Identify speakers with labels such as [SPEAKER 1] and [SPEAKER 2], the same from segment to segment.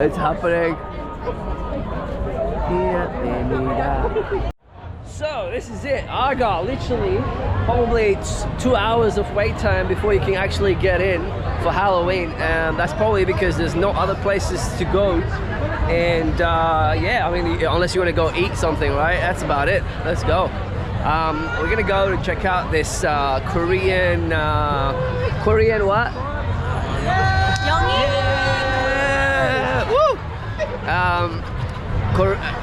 [SPEAKER 1] It's happening. So this is it. I got literally probably 2 hours of wait time before you can actually get in for Halloween, and that's probably because there's no other places to go. And yeah, I mean, unless you want to go eat something, right? That's about it. Let's go. We're gonna go to check out this Korean what?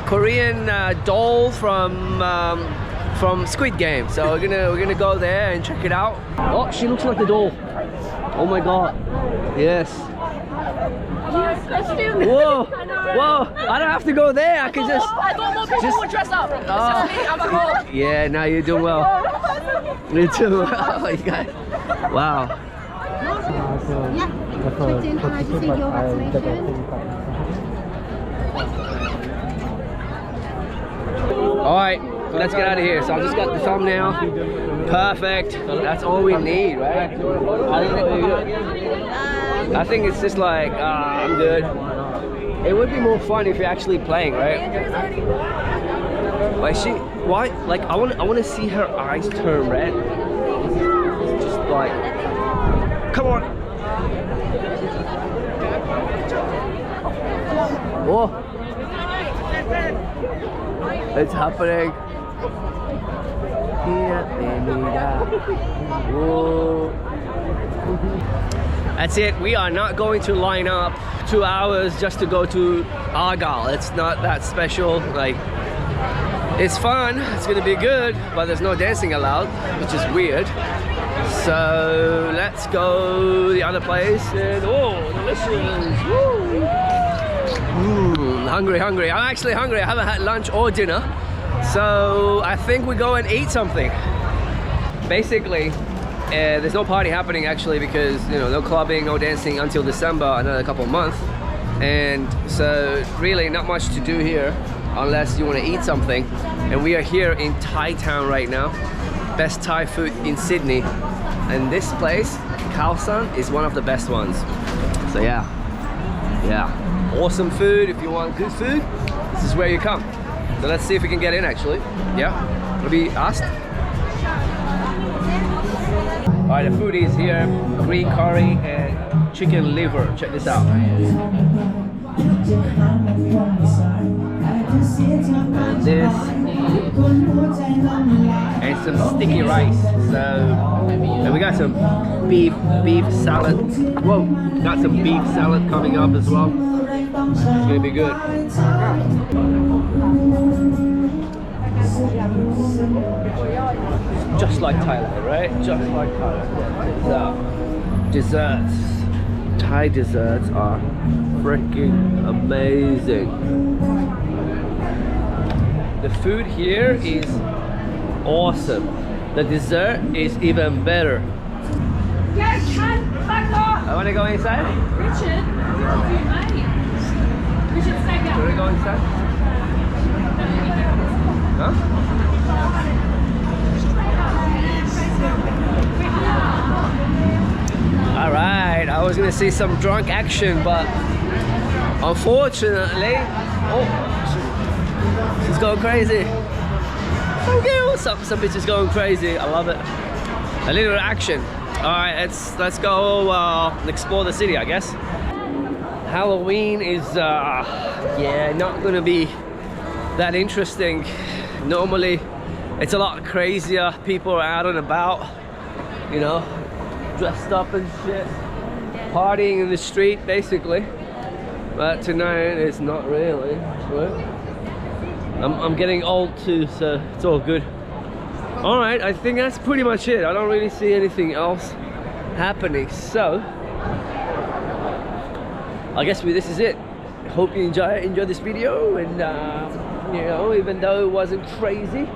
[SPEAKER 1] Korean doll from Squid Game. So we're gonna go there and check it out. Oh, she looks like the doll. Oh my god. Yes. Whoa, whoa! I don't have to go there. I can just.
[SPEAKER 2] I thought more people would dress up.
[SPEAKER 1] Oh. Yeah, now you're doing well. You too. Oh, you guys. Wow. Alright, let's get out of here. So I just got the thumbnail. Perfect. That's all we need, right? I think it's just like, I'm good. It would be more fun if you're actually playing, right? Like why? Like I want to see her eyes turn red. It's just like, come on. Whoa. It's happening. Whoa. That's it. We are not going to line up 2 hours just to go to Argyle. It's not that special. Like, it's fun. It's gonna be good, but there's no dancing allowed, which is weird. So let's go the other place. And oh, delicious! Woo. Hungry. I'm actually hungry. I haven't had lunch or dinner, so I think we go and eat something. Basically, there's no party happening actually because, you know, no clubbing, no dancing until December, another couple of months, and so really not much to do here unless you want to eat something. And we are here in Thai town right now, best Thai food in Sydney, and this place, Khao San, is one of the best ones. So yeah, awesome food. If you want good food, this is where you come. So let's see if we can get in actually. Yeah, we'll be asked. Alright, the food is here. Green curry and chicken liver. Check this out. And this. And some sticky rice. So, and we got some beef salad. Whoa, got some beef salad coming up as well. It's gonna be good. Just like Thailand, right? Just like Thailand. Desserts. Thai desserts are freaking amazing. The food here is awesome. The dessert is even better. I want to go inside.
[SPEAKER 2] Richard, Richard, stay down.
[SPEAKER 1] Do we go inside? Huh? Alright, I was gonna see some drunk action, but unfortunately, oh, she's going crazy. Okay, some bitch is going crazy. I love it. A little action. Alright, let's go explore the city, I guess. Halloween is yeah, not gonna be that interesting. Normally it's a lot crazier. People are out and about, you know, dressed up and shit, partying in the street basically. But tonight it's not really, right? I'm getting old too, so it's all good. All right, I think that's pretty much it. I don't really see anything else happening, so I guess this is it. Hope you enjoy this video, and you know, even though it wasn't crazy,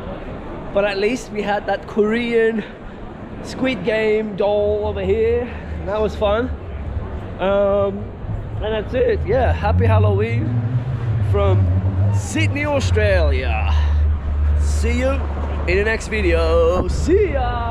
[SPEAKER 1] but at least we had that Korean Squid Game doll over here, and that was fun. And that's it. Yeah, happy Halloween from Sydney, Australia. See you in the next video. See ya.